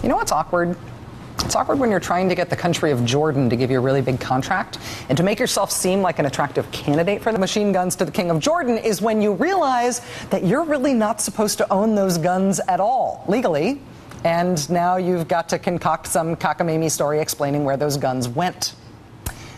You know what's awkward? It's awkward when you're trying to get the country of Jordan to give you a really big contract, and to make yourself seem like an attractive candidate for the machine guns to the king of Jordan is when you realize that you're really not supposed to own those guns at all, legally. And now you've got to concoct some cockamamie story explaining where those guns went.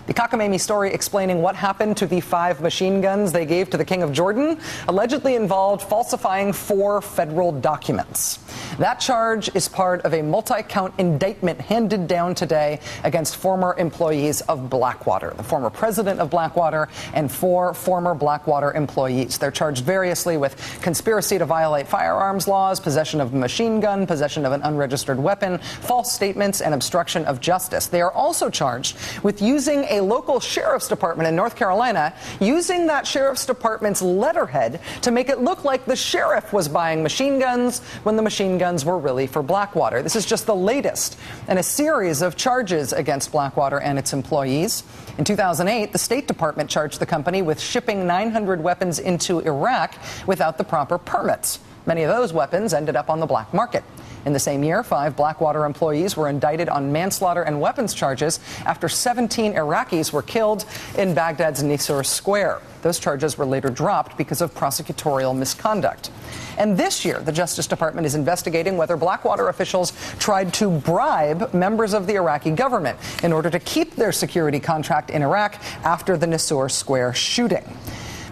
The cockamamie story explaining what happened to the 5 machine guns they gave to the king of Jordan allegedly involved falsifying 4 federal documents. That charge is part of a multi-count indictment handed down today against former employees of Blackwater, the former president of Blackwater and 4 former Blackwater employees. They're charged variously with conspiracy to violate firearms laws, possession of a machine gun, possession of an unregistered weapon, false statements, and obstruction of justice. They are also charged with using a local sheriff's department in North Carolina, using that sheriff's department's letterhead to make it look like the sheriff was buying machine guns when the machine guns were really for Blackwater. This is just the latest in a series of charges against Blackwater and its employees. In 2008, the State Department charged the company with shipping 900 weapons into Iraq without the proper permits. Many of those weapons ended up on the black market. In the same year, 5 Blackwater employees were indicted on manslaughter and weapons charges after 17 Iraqis were killed in Baghdad's Nisour Square. Those charges were later dropped because of prosecutorial misconduct. And this year, the Justice Department is investigating whether Blackwater officials tried to bribe members of the Iraqi government in order to keep their security contract in Iraq after the Nisour Square shooting.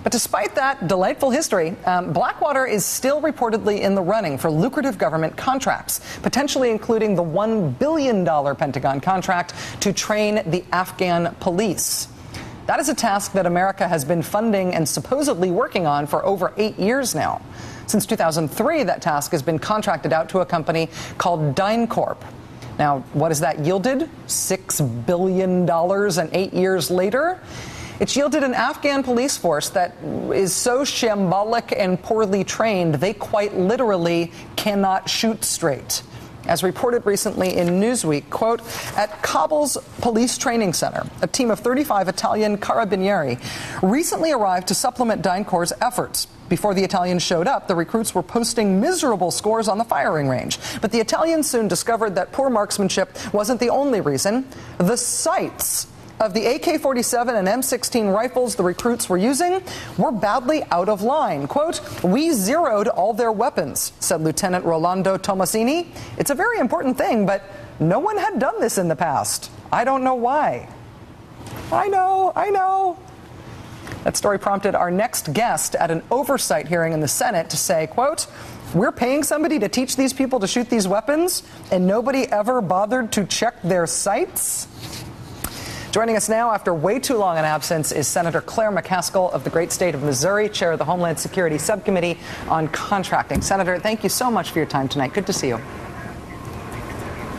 But despite that delightful history, Blackwater is still reportedly in the running for lucrative government contracts, potentially including the $1 billion Pentagon contract to train the Afghan police. That is a task that America has been funding and supposedly working on for over 8 years now. Since 2003, that task has been contracted out to a company called DynCorp. Now, what has that yielded? $6 billion, and 8 years later? It's yielded an Afghan police force that is so shambolic and poorly trained, they quite literally cannot shoot straight. As reported recently in Newsweek, quote, at Kabul's police training center, a team of 35 Italian carabinieri recently arrived to supplement DynCorp's efforts. Before the Italians showed up, the recruits were posting miserable scores on the firing range. But the Italians soon discovered that poor marksmanship wasn't the only reason. The sights of the AK-47 and M16 rifles the recruits were using were badly out of line. Quote, we zeroed all their weapons, said Lieutenant Rolando Tomasini. It's a very important thing, but no one had done this in the past. I don't know why. I know. That story prompted our next guest at an oversight hearing in the Senate to say, quote, we're paying somebody to teach these people to shoot these weapons, and nobody ever bothered to check their sights? Joining us now after way too long an absence is Senator Claire McCaskill of the great state of Missouri, chair of the Homeland Security Subcommittee on Contracting. Senator, thank you so much for your time tonight. Good to see you.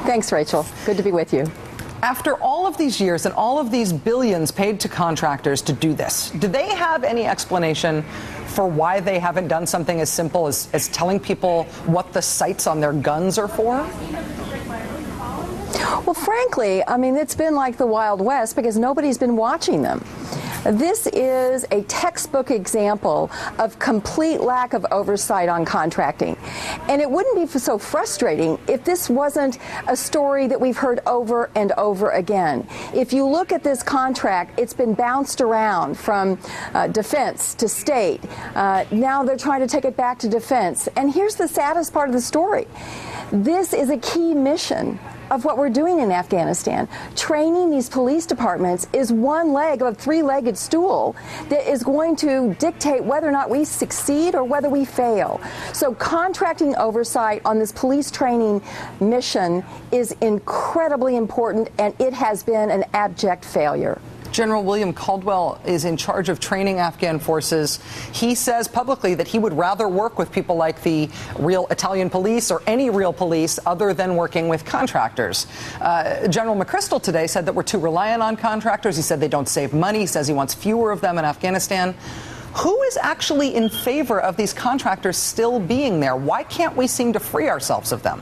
Thanks, Rachel. Good to be with you. After all of these years and all of these billions paid to contractors to do this, do they have any explanation for why they haven't done something as simple as telling people what the sights on their guns are for? Well, frankly, I mean, it's been like the Wild West because nobody's been watching them. This is a textbook example of complete lack of oversight on contracting. And it wouldn't be so frustrating if this wasn't a story that we've heard over and over again. If you look at this contract, it's been bounced around from defense to state. Now they're trying to take it back to defense. And here's the saddest part of the story. This is a key mission of what we're doing in Afghanistan. Training these police departments is one leg of a three-legged stool that is going to dictate whether or not we succeed or whether we fail. So contracting oversight on this police training mission is incredibly important, and it has been an abject failure. General William Caldwell is in charge of training Afghan forces. He says publicly that he would rather work with people like the real Italian police or any real police other than working with contractors. General McCaskill today said that we're too reliant on contractors. He said they don't save money. He says he wants fewer of them in Afghanistan. Who is actually in favor of these contractors still being there? Why can't we seem to free ourselves of them?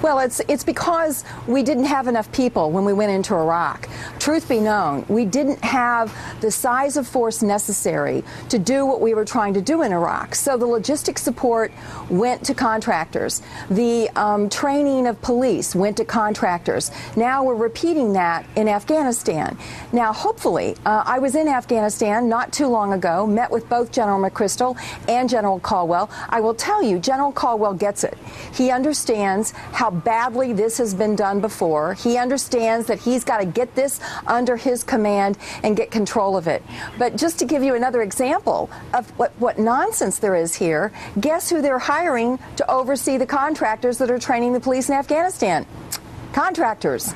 Well, it's because we didn't have enough people when we went into Iraq. Truth be known, we didn't have the size of force necessary to do what we were trying to do in Iraq. So the logistic support went to contractors. The training of police went to contractors. Now we're repeating that in Afghanistan. Now, hopefully, I was in Afghanistan not too long ago, met with both General McCaskill and General Caldwell. I will tell you, General Caldwell gets it. He understands how badly this has been done before. He understands that he's got to get this under his command and get control of it. But just to give you another example of what nonsense there is here, guess who they're hiring to oversee the contractors that are training the police in Afghanistan? Contractors.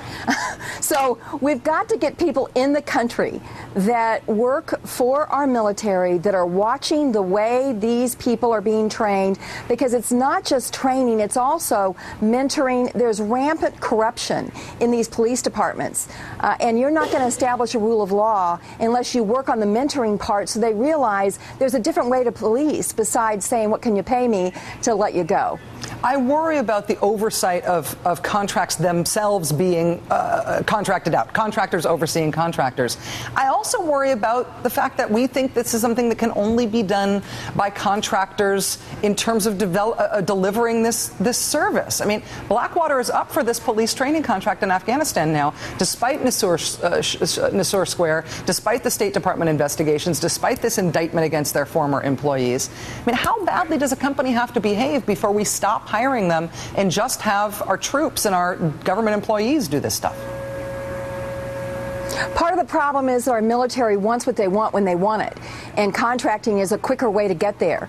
So we've got to get people in the country that work for our military, that are watching the way these people are being trained, because it's not just training, it's also mentoring. There's rampant corruption in these police departments, and you're not going to establish a rule of law unless you work on the mentoring part so they realize there's a different way to police besides saying, what can you pay me to let you go? I worry about the oversight of contracts themselves being contracted out, contractors overseeing contractors. I also worry about the fact that we think this is something that can only be done by contractors in terms of delivering this service. I mean, Blackwater is up for this police training contract in Afghanistan now, despite Nisour Square, despite the State Department investigations, despite this indictment against their former employees. I mean, how badly does a company have to behave before we stop hiring them and just have our troops and our government employees do this stuff? Part of the problem is our military wants what they want when they want it, and contracting is a quicker way to get there.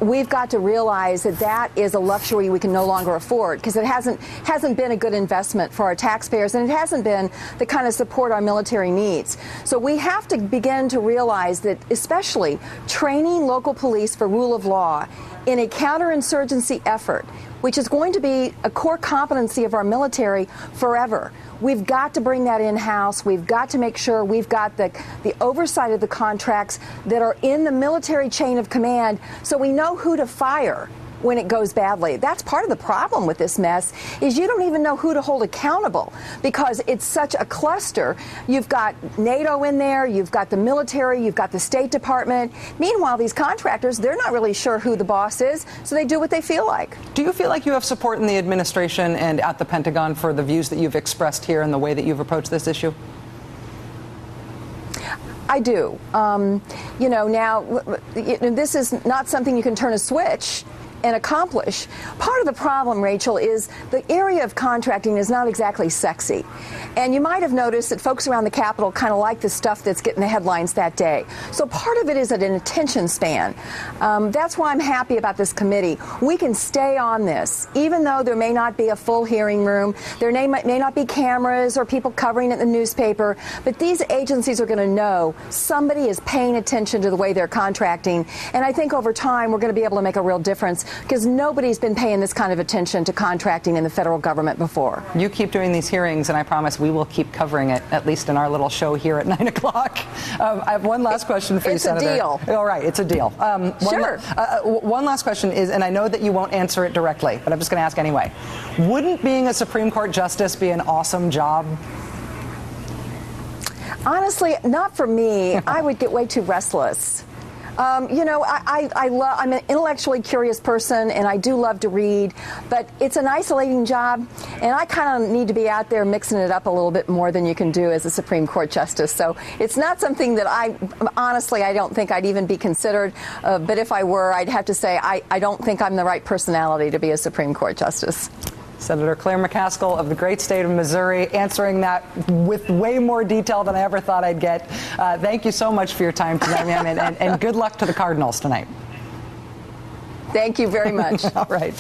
We've got to realize that that is a luxury we can no longer afford, because it hasn't been a good investment for our taxpayers, and it hasn't been the kind of support our military needs. So we have to begin to realize that, especially training local police for rule of law in a counterinsurgency effort, which is going to be a core competency of our military forever. We've got to bring that in-house. We've got to make sure we've got the oversight of the contracts that are in the military chain of command, so we know who to fire when it goes badly. That's part of the problem with this mess, is you don't even know who to hold accountable, because it's such a cluster. You've got NATO in there, you've got the military, you've got the State Department. Meanwhile, these contractors, they're not really sure who the boss is, so they do what they feel like. Do you feel like you have support in the administration and at the Pentagon for the views that you've expressed here and the way that you've approached this issue? I do. Now, this is not something you can turn a switch and accomplish. Part of the problem, Rachel, is the area of contracting is not exactly sexy. And you might have noticed that folks around the Capitol kind of like the stuff that's getting the headlines that day. So part of it is an attention span. That's why I'm happy about this committee. We can stay on this, even though there may not be a full hearing room, there may not be cameras or people covering it in the newspaper, but these agencies are going to know somebody is paying attention to the way they're contracting. And I think over time we're going to be able to make a real difference, because nobody's been paying this kind of attention to contracting in the federal government before. You keep doing these hearings, and I promise we will keep covering it, at least in our little show here at 9 o'clock. I have one last question for you, Senator. It's a deal. All right, it's a deal. Sure. One last question is, and I know that you won't answer it directly, but I'm just going to ask anyway. Wouldn't being a Supreme Court justice be an awesome job? Honestly, not for me. I would get way too restless. I'm an intellectually curious person, and I do love to read, but it's an isolating job, and I kind of need to be out there mixing it up a little bit more than you can do as a Supreme Court justice. So it's not something that I don't think I'd even be considered, but if I were, I'd have to say I don't think I'm the right personality to be a Supreme Court justice. Senator Claire McCaskill of the great state of Missouri, answering that with way more detail than I ever thought I'd get. Thank you so much for your time tonight, ma'am, and good luck to the Cardinals tonight. Thank you very much. All right.